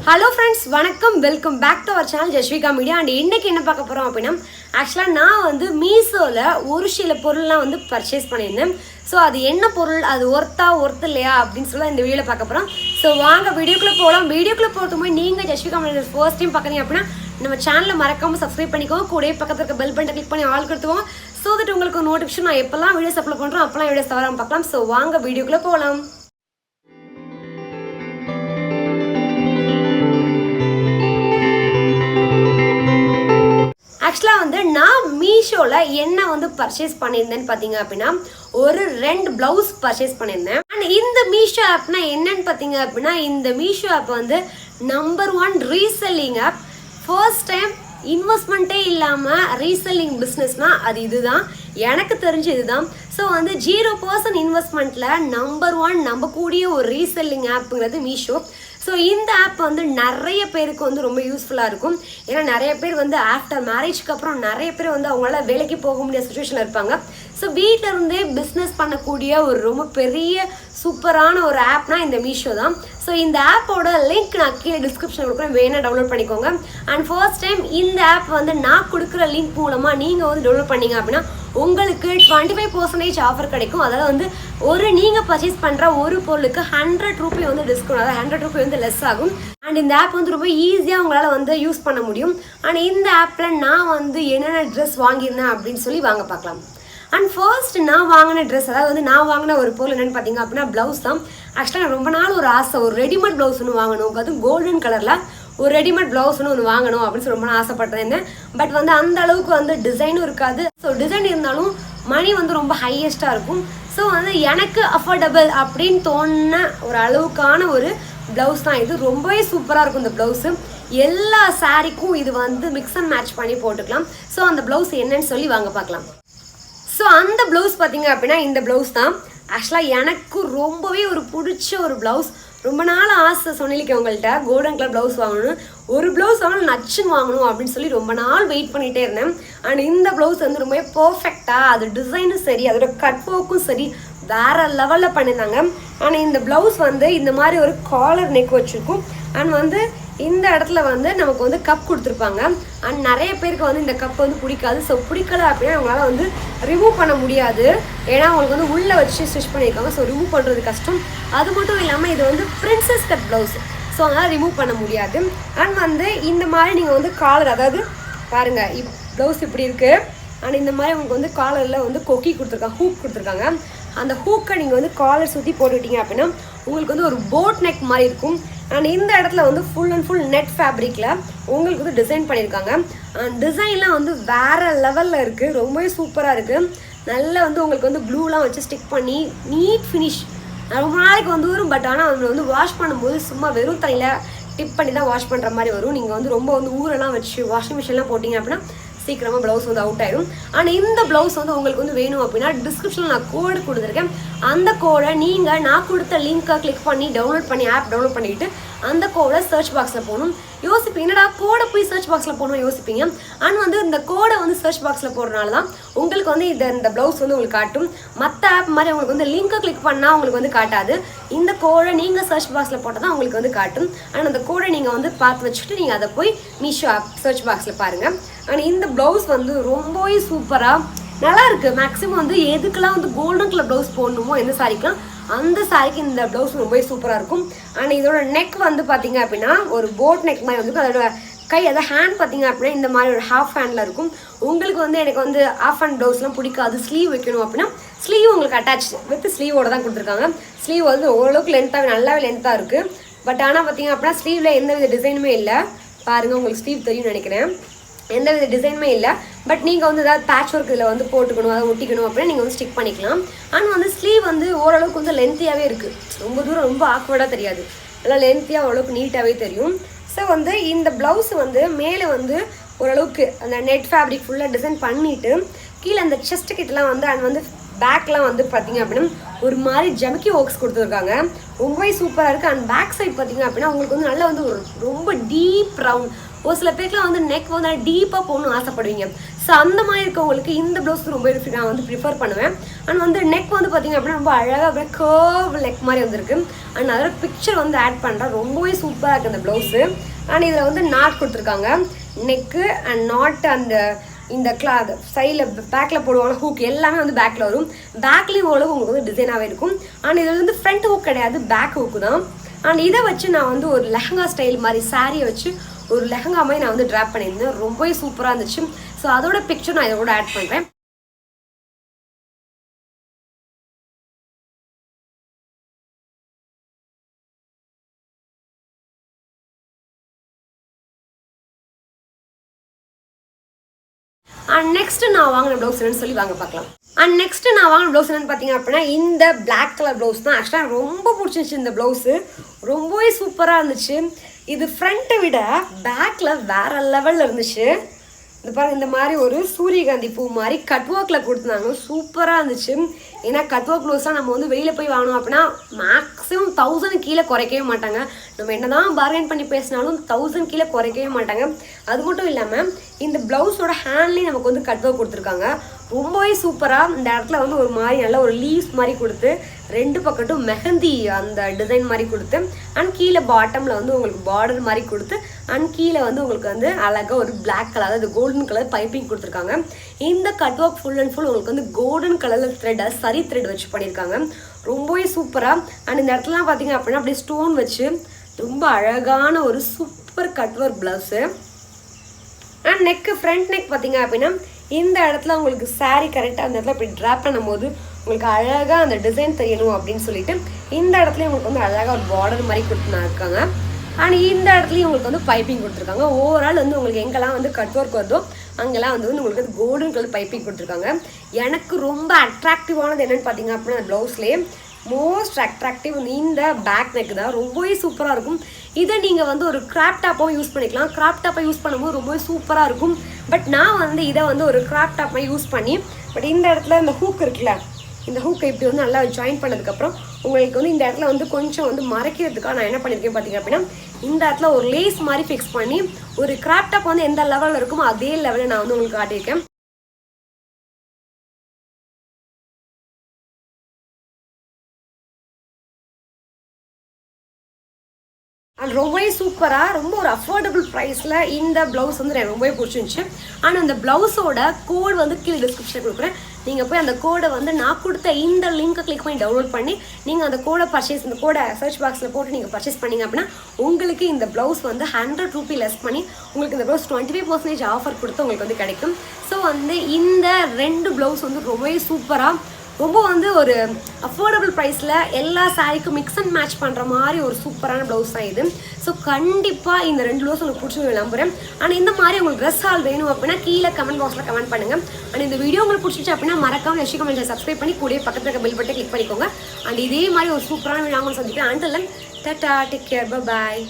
Hello friends, வணக்கம். Welcome back to our channel Jasvika Media. And இன்றைக்கி என்ன பார்க்க போகிறோம் அப்படின்னா, ஆக்சுவலாக நான் வந்து மீஷோவில் ஒரு சில பொருள்லாம் வந்து பர்ச்சேஸ் பண்ணியிருந்தேன். ஸோ அது என்ன பொருள், அது ஒர்த் இல்லையா அப்படின்னு சொல்லி இந்த வீடியோவில் பார்க்க போகிறோம். ஸோ வாங்க வீடியோக்குள்ளே போகலாம். வீடியோக்குள்ளே போகிறது போய் நீங்கள் ஜஸ்விகா மீடியா ஃபர்ஸ்ட் டைம் பார்க்குறீங்க அப்படின்னா நம்ம சேனலில் மறக்காமல் சப்ஸ்கிரைப் பண்ணிக்கோங்க. கூட பக்கத்தில் இருக்க பெல் பட்டனை கிளிக் பண்ணி ஆல் கொடுத்துவோம். ஸோ தட் உங்களுக்கு நோட்டிஃபிகேஷன் நான் எப்போல்லாம் வீடியோஸ் அப்லோட் பண்ணுறோம் அப்போல்லாம் வீடியோஸ் தவறாமல் பார்க்கலாம். ஸோ வாங்க வீடியோக்குள்ளே போகலாம். ஆக்சுவலாக வந்து நான் மீஷோவில் என்ன வந்து பர்ச்சேஸ் பண்ணியிருந்தேன்னு பார்த்தீங்க அப்படின்னா, ஒரு 2 ப்ளவுஸ் பர்ச்சேஸ் பண்ணியிருந்தேன். அண்ட் இந்த மீஷோ ஆப்னா என்னன்னு பார்த்தீங்க அப்படின்னா, இந்த மீஷோ ஆப் வந்து number 1 reselling app. First time இன்வெஸ்ட்மெண்ட்டே இல்லாமல் ரீசெல்லிங் பிஸ்னஸ்னால் அது இதுதான், எனக்கு தெரிஞ்சு இதுதான். ஸோ வந்து 0% இன்வெஸ்ட்மெண்ட்டில் நம்பர் 1 நம்பக்கூடிய ஒரு ரீசெல்லிங் ஆப்புங்கிறது மீஷோ. ஸோ இந்த ஆப் வந்து நிறைய பேருக்கு வந்து ரொம்ப யூஸ்ஃபுல்லாக இருக்கும். ஏன்னா நிறைய பேர் வந்து ஆஃப்டர் மேரேஜ்க்கு அப்புறம் நிறைய பேர் வந்து அவங்களால வேலைக்கு போக முடியாத சுச்சுவேஷனில் இருப்பாங்க. ஸோ வீட்டில் இருந்தே பிஸ்னஸ் பண்ணக்கூடிய ஒரு ரொம்ப பெரிய சூப்பரான ஒரு ஆப்னா இந்த மீஷோ தான். ஸோ இந்த ஆப்போட லிங்க் நான் கீழே டிஸ்கிரிப்ஷன் கொடுக்குறேன், வேணால் டவுன்லோட் பண்ணிக்கோங்க. அண்ட் ஃபர்ஸ்ட் டைம் இந்த ஆப் வந்து நான் கொடுக்குற லிங்க் மூலமாக நீங்கள் வந்து டவுன்லோட் பண்ணிங்க அப்படின்னா உங்களுக்கு 25% ஆஃபர் கிடைக்கும். அதாவது வந்து நீங்கள் பர்ச்சேஸ் பண்ணுற ஒரு பொருளுக்கு 100 ரூபி வந்து டிஸ்கவுண்ட், அதாவது 100 ரூபி வந்து லெஸ் ஆகும். அண்ட் இந்த ஆப் வந்து ரொம்ப ஈஸியாக உங்களால் வந்து யூஸ் பண்ண முடியும். அண்ட் இந்த ஆப்பில் நான் வந்து என்னென்ன ட்ரெஸ் வாங்கியிருந்தேன் அப்படின்னு சொல்லி வாங்க பார்க்கலாம். அண்ட் ஃபர்ஸ்ட் நான் வாங்கின ட்ரெஸ், அதாவது வந்து நான் வாங்கின ஒரு பொருள் என்னென்னு பார்த்தீங்க அப்படின்னா ப்ளவுஸ் தான். ஆக்சுவலாக நான் ரொம்ப நாள் ஒரு ஆசை, ஒரு ரெடிமேட் ப்ளவுஸ் ஒன்று வாங்கணும், அதுவும் கோல்டன் கலரில் ஒரு ரெடிமேட் ப்ளவுஸ் ஒன்று வாங்கணும் அப்படின்னு சொல்லி ரொம்ப ஆசைப்பட்டேன். பட் வந்து அந்த அளவுக்கு வந்து டிசைனும் இருக்காது. ஸோ டிசைன் இருந்தாலும் மணி வந்து ரொம்ப ஹையஸ்ட்டாக இருக்கும். ஸோ வந்து எனக்கு அஃபோர்டபுள் அப்படின்னு தோணுன ஒரு அளவுக்கான ஒரு ப்ளவுஸ் தான் இது. ரொம்பவே சூப்பராக இருக்கும் இந்த ப்ளவுஸு. எல்லா சாரீக்கும் இது வந்து மிக்ஸ் அண்ட் மேட்ச் பண்ணி போட்டுக்கலாம். ஸோ அந்த ப்ளவுஸ் என்னன்னு சொல்லி வாங்க பார்க்கலாம். ஸோ அந்த ப்ளவுஸ் பார்த்தீங்க அப்படின்னா இந்த ப்ளவுஸ் தான். ஆக்சுவலாக எனக்கு ரொம்பவே ஒரு பிடிச்ச ஒரு ப்ளவுஸ். ரொம்ப நாள் ஆசை சொன்னிருக்கேன் உங்கள்கிட்ட, கோல்டன் கலர் ப்ளவுஸ் வாங்கணும், ஒரு ப்ளவுஸ் வாங்கணும், நச்சுன்னு வாங்கணும் அப்படின்னு சொல்லி ரொம்ப நாள் வெயிட் பண்ணிகிட்டே இருந்தேன். அண்ட் இந்த ப்ளவுஸ் வந்து ரொம்ப பர்ஃபெக்டாக, அது டிசைனும் சரி, அதோட கட் ஒர்க்கும் சரி, வேறு லெவலில் பண்ணியிருந்தாங்க. ஆனால் இந்த ப்ளவுஸ் வந்து இந்த மாதிரி ஒரு காலர் நெக் வச்சுருக்கும். அண்ட் வந்து இந்த இடத்துல வந்து நமக்கு வந்து கப் கொடுத்துருப்பாங்க. அண்ட் நிறைய பேருக்கு வந்து இந்த கப் வந்து பிடிக்காது. ஸோ பிடிக்கல அப்படின்னா அவங்களால வந்து ரிமூவ் பண்ண முடியாது, ஏன்னா அவங்களுக்கு வந்து உள்ளே வச்சு ஸ்டிச் பண்ணியிருக்காங்க. ஸோ ரிமூவ் பண்ணுறது கஷ்டம். அது மட்டும் இல்லாமல் இது வந்து பிரின்சஸ் கட் ப்ளவுஸ், ஸோ அதனால் ரிமூவ் பண்ண முடியாது. அண்ட் வந்து இந்த மாதிரி நீங்கள் வந்து காலர், அதாவது பாருங்கள் ப்ளவுஸ் இப்படி இருக்குது. அண்ட் இந்த மாதிரி உங்களுக்கு வந்து காலரில் வந்து கொக்கி கொடுத்துருக்காங்க, ஹூக் கொடுத்துருக்காங்க. அந்த ஹூக்கை நீங்கள் வந்து காலர் சுற்றி போட்டுக்கிட்டீங்க அப்படின்னா உங்களுக்கு வந்து ஒரு போட் நெக் மாதிரி இருக்கும். அண்ட் இந்த இடத்துல வந்து ஃபுல் அண்ட் ஃபுல் நெட் ஃபேப்ரிக்கில் உங்களுக்கு வந்து டிசைன் பண்ணியிருக்காங்க. அண்ட் டிசைன்லாம் வந்து வேறு லெவலில் இருக்குது, ரொம்பவே சூப்பராக இருக்குது. நல்லா வந்து உங்களுக்கு வந்து க்ளூலாம் வச்சு ஸ்டிக் பண்ணி நீட் ஃபினிஷ். ரொம்ப நாளைக்கு வந்து வரும், பட் ஆனால் அதில் வந்து வாஷ் பண்ணும்போது சும்மா வெறும் தண்ணியில் டிப் பண்ணி தான் வாஷ் பண்ணுற மாதிரி வரும். நீங்கள் வந்து ரொம்ப வந்து ஊரெல்லாம் வச்சு வாஷிங் மிஷின்லாம் போட்டிங்க அப்படின்னா சீக்கிரமாக ப்ளவுஸ் வந்து அவுட் ஆயிடும். ஆனால் இந்த ப்ளவுஸ் வந்து உங்களுக்கு வந்து வேணும் அப்படின்னா டிஸ்கிரிப்ஷனில் நான் கோடு கொடுத்துருக்கேன். அந்த கோடை நீங்கள் நான் கொடுத்த லிங்க்கை கிளிக் பண்ணி டவுன்லோட் பண்ணி ஆப் டவுன்லோட் பண்ணிவிட்டு அந்த கோடை சர்ச் பாக்ஸில் போகணும். யோசிப்பீங்க, என்னடா கோடை போய் சர்ச் பாக்ஸில் போகணும் யோசிப்பீங்க. அண்ட் வந்து இந்த கோடை வந்து சர்ச் பாக்ஸில் போடுறதுனால தான் உங்களுக்கு வந்து இந்த ப்ளவுஸ் வந்து உங்களுக்கு காட்டும். மற்ற ஆப் மாதிரி உங்களுக்கு வந்து லிங்க்கை கிளிக் பண்ணால் உங்களுக்கு வந்து காட்டாது. இந்த கோடை நீங்கள் சர்ச் பாக்ஸில் போட்டால் தான் உங்களுக்கு வந்து காட்டும். அண்ட் அந்த கோடை நீங்கள் வந்து பார்த்து வச்சுட்டு நீங்கள் அதை போய் மீஷோ ஆப் சர்ச் பாக்ஸில் பாருங்கள். அண்ட் இந்த ப்ளவுஸ் வந்து ரொம்பவே சூப்பராக நல்லா இருக்குது. மேக்ஸிமம் வந்து எதுக்கெல்லாம் வந்து கோல்டன் கலர் ப்ளவுஸ் போடணுமோ எந்த சாரிக்கெலாம் அந்த சாரிக்கு இந்த ப்ளவுஸ் ரொம்பவே சூப்பராக இருக்கும். அண்ட் இதோட நெக் வந்து பார்த்தீங்க அப்படின்னா ஒரு போட் நெக் மாதிரி வந்து அதோட கை, அதாவது ஹேண்ட் பார்த்தீங்க அப்படின்னா இந்த மாதிரி ஒரு ஹாஃப் ஹேண்டில் இருக்கும். உங்களுக்கு வந்து எனக்கு வந்து ஆஃப் ஹேண்ட் ப்ளவுஸ்லாம் பிடிக்காது, ஸ்லீவ் வைக்கணும் அப்படின்னா ஸ்லீவ் உங்களுக்கு அட்டாச் வித் ஸ்லீவோடு தான் கொடுத்துருக்காங்க. ஸ்லீவ் வந்து ஓரளவுக்கு லென்த்தாக நல்லாவே லென்த்தாக இருக்குது. பட் ஆனால் பார்த்தீங்க அப்படின்னா ஸ்லீவில் எந்த வித டிசைனுமே இல்லை. பாருங்கள், உங்களுக்கு ஸ்லீவ் தெரியும்னு நினைக்கிறேன், எந்த வித டிசைனுமே இல்லை. பட் நீங்கள் வந்து ஏதாவது பேட்ச் ஒர்க் இதில் வந்து போட்டுக்கணும், அதை ஒட்டிக்கணும் அப்படின்னா நீங்கள் வந்து ஸ்டிக் பண்ணிக்கலாம். ஆனால் வந்து ஸ்லீவ் வந்து ஓரளவுக்கு வந்து லென்த்தியாகவே இருக்குது, ரொம்ப தூரம் ரொம்ப ஆக்வர்டாக தெரியாது, நல்லா லென்த்தியாக ஓரளவுக்கு நீட்டாகவே தெரியும். ஸோ வந்து இந்த ப்ளவுஸ் வந்து மேலே வந்து ஓரளவுக்கு அந்த நெட் ஃபேப்ரிக் ஃபுல்லாக டிசைன் பண்ணிவிட்டு கீழே அந்த செஸ்ட் கிட்டலாம் வந்து அண்ட் வந்து பேக்லாம் வந்து பார்த்தீங்க அப்படின்னா ஒரு மாதிரி ஜமிக்கி ஒர்க்ஸ் கொடுத்துருக்காங்க, ரொம்பவே சூப்பராக இருக்குது. அண்ட் பேக் சைட் பார்த்தீங்க அப்படின்னா உங்களுக்கு வந்து நல்லா வந்து ஒரு ரொம்ப டீப் ரவுண்ட் ஒரு சில பேருக்குலாம் வந்து நெக் வந்து டீப்பாக போகணும்னு ஆசைப்படுவீங்க. ஸோ அந்த மாதிரி இருக்கவங்களுக்கு இந்த ப்ளவுஸ் ரொம்ப நான் வந்து ப்ரிஃபர் பண்ணுவேன். அண்ட் வந்து நெக் வந்து பார்த்திங்க அப்படின்னா ரொம்ப அழகாக அப்படியே கர்வ் நெக் மாதிரி வந்துருக்கு. அண்ட் அதோட பிக்சர் வந்து ஆட் பண்ணுறேன். ரொம்பவே சூப்பராக இருக்குது அந்த ப்ளவுஸு. அண்ட் இதில் வந்து நாட் கொடுத்துருக்காங்க. நெக்கு அண்ட் நாட் அந்த இந்த கிளாத் சைடில் பேக்கில் போடுவாங்க ஹூக் எல்லாமே வந்து பேக்கில் வரும். பேக்லேயும் ஓரளவு உங்களுக்கு வந்து டிசைனாகவே இருக்கும். அண்ட் இதில் வந்து ஃப்ரண்ட் ஹூக் கிடையாது, பேக் ஹூக்கு தான். அண்ட் இதை வச்சு நான் வந்து ஒரு லெஹங்கா ஸ்டைல் மாதிரி சாரியை வச்சு ஒரு லெஹங்கா மாதிரி நான் வந்து ட்ராப் பண்ணியிருந்தேன். ரொம்பவே சூப்பராக இருந்துச்சு. ஸோ அதோட பிக்சர் நான் இதோட ஆட் பண்ணுறேன். அண்ட் நெக்ஸ்ட் நான் வாங்கின ப்ளவுஸ் என்னன்னு சொல்லி வாங்க பார்க்கலாம். அண்ட் நெக்ஸ்ட் நான் வாங்கின ப்ளவுஸ் என்னன்னு பார்த்தீங்க அப்படின்னா இந்த பிளாக் கலர் ப்ளவுஸ் தான். ஆக்சுவலாக ரொம்ப பிடிச்சிருந்துச்சு இந்த ப்ளவுஸு. ரொம்பவே சூப்பராக இருந்துச்சு. இது ஃப்ரண்ட்டை விட பேக்கில் வேறு லெவலில் இருந்துச்சு. இந்த பாருங்க, இந்த மாதிரி ஒரு சூரியகாந்தி பூ மாதிரி கட் ஒர்க்கில் கொடுத்துருந்தாங்க. சூப்பராக இருந்துச்சு. ஏன்னா கட் ஒர்க் ப்ளவுஸ்லாம் நம்ம வந்து வெளியில் போய் வாங்கணும் அப்படின்னா மேக்ஸிமம் 1000 கீழே குறைக்கவே மாட்டாங்க. நம்ம என்ன தான் பார்கெயின் பண்ணி பேசினாலும் 1000 கீழே குறைக்கவே மாட்டாங்க. அது மட்டும் இல்லாமல் இந்த ப்ளவுஸோட ஹேண்ட்லேயும் நமக்கு வந்து கட் ஒர்க் கொடுத்துருக்காங்க. ரொம்பவே சூப்பராக இந்த இடத்துல வந்து ஒரு மாதிரி நல்ல ஒரு லீவ்ஸ் மாதிரி கொடுத்து 2 பக்கட்டும் மெஹந்தி அந்த டிசைன் மாதிரி கொடுத்து அண்ட் கீழே பாட்டமில் வந்து உங்களுக்கு பார்டர் மாதிரி கொடுத்து அண்ட் கீழே வந்து உங்களுக்கு வந்து அழகாக ஒரு பிளாக் கலர் அதாவது கோல்டன் கலர் பைப்பிங் கொடுத்துருக்காங்க. இந்த cut work full and full உங்களுக்கு வந்து கோல்டன் கலரில் த்ரெட் சரி த்ரெட் வச்சு பண்ணியிருக்காங்க. ரொம்பவே சூப்பராக. அண்ட் இந்த இடத்துலலாம் பார்த்தீங்க அப்படின்னா அப்படியே ஸ்டோன் வச்சு ரொம்ப அழகான ஒரு super cut work blouse. And neck front neck பார்த்தீங்க அப்படின்னா இந்த இடத்துல உங்களுக்கு சாரீ கரெக்டாக அந்த இடத்துல இப்படி ட்ராப் பண்ணும்போது உங்களுக்கு அழகாக அந்த டிசைன் தெரியணும் அப்படின்னு சொல்லிட்டு இந்த இடத்துலையும் உங்களுக்கு வந்து அழகாக ஒரு பார்டர் மாதிரி கொடுத்துருக்காங்க. அண்ட் இந்த இடத்துலையும் உங்களுக்கு வந்து பைப்பிங் கொடுத்துருக்காங்க. ஓவரால் வந்து உங்களுக்கு எங்கெல்லாம் வந்து கட் ஒர்க் வருதோ அங்கெல்லாம் வந்து உங்களுக்கு வந்து கோல்டன் கலர் பைப்பிங் கொடுத்துருக்காங்க. எனக்கு ரொம்ப அட்ராக்டிவானது என்னென்னு பார்த்தீங்க அப்படின்னா அந்த ப்ளவுஸ்லேயே மோஸ்ட் அட்ராக்டிவ் இந்த பேக் நெக் தான். ரொம்பவே சூப்பராக இருக்கும். இதை நீங்கள் வந்து ஒரு கிராப் டாப்பாகவும் யூஸ் பண்ணிக்கலாம். கிராப் டாப்பை யூஸ் பண்ணும்போது ரொம்பவே சூப்பராக இருக்கும். பட் நான் வந்து இதை வந்து ஒரு கிராப் டாப்பை யூஸ் பண்ணி பட் இந்த இடத்துல இந்த ஹூக் இருக்குல்ல, இந்த ஹூக்கை இப்படி வந்து நல்லா ஜாயின் பண்ணதுக்கப்புறம் உங்களுக்கு வந்து இந்த இடத்துல வந்து கொஞ்சம் வந்து மறைக்கிறதுக்காக நான் என்ன பண்ணியிருக்கேன் பார்த்தீங்க அப்படின்னா இந்த இடத்துல ஒரு லேஸ் மாதிரி ஃபிக்ஸ் பண்ணி ஒரு கிராப் டாப் வந்து எந்த லெவலில் இருக்குமோ அதே லெவலில் நான் வந்து உங்களுக்கு காட்டியிருக்கேன். அண்ட் ரொம்பவே சூப்பராக ரொம்ப ஒரு அஃபோர்டபுள் ப்ரைஸில் இந்த ப்ளவுஸ் வந்து எனக்கு ரொம்பவே பிடிச்சிருந்துச்சு. ஆனால் அந்த ப்ளவுஸோட கோட் வந்து கீழே டிஸ்கிரிப்ஷனில் கொடுக்குறேன். நீங்கள் போய் அந்த கோடை வந்து நான் கொடுத்த இந்த லிங்க்கை கிளிக் பண்ணி டவுன்லோட் பண்ணி நீங்கள் அந்த கோடை பர்ச்சேஸ் இந்த கோடை சர்ச் பாக்ஸில் போட்டு நீங்கள் பர்ச்சேஸ் பண்ணிங்க அப்படின்னா உங்களுக்கு இந்த ப்ளவுஸ் வந்து 100 ரூபி லெஸ் பண்ணி உங்களுக்கு இந்த ப்ளவுஸ் 25% ஆஃபர் கொடுத்து உங்களுக்கு வந்து கிடைக்கும். ஸோ வந்து இந்த 2 ப்ளவுஸ் வந்து ரொம்பவே சூப்பராக ரொம்ப வந்து ஒரு அஃபோர்டபுள் ப்ரைஸில் எல்லா சாரீக்கும் மிக்ஸ் அண்ட் மேட்ச் பண்ணுற மாதிரி ஒரு சூப்பரான ப்ளவுஸ் தான் இது. ஸோ கண்டிப்பாக இந்த 2 ப்ளவுஸ் உங்களுக்கு பிடிச்சி நம்புகிறேன். ஆனால் இந்த மாதிரி உங்களுக்கு ட்ரெஸ் ஆல் வேணும் அப்படின்னா கீழே கமெண்ட் பாக்ஸில் கமெண்ட் பண்ணுங்கள். அண்ட் இந்த வீடியோ உங்களுக்கு பிடிச்சிச்சு அப்படின்னா மறக்காமல் எஸ்டி கமெண்ட்ஸை சப்ஸ்கிரைப் பண்ணி கூடயே பக்கத்தில் இருக்க பெல் பட்டனை கிளிக் பண்ணிக்கோங்க. அண்ட் இதே மாதிரி ஒரு சூப்பரான வீடியோ உங்களுக்கு சந்திக்கிறேன். Until then Tata, take care, bye bye.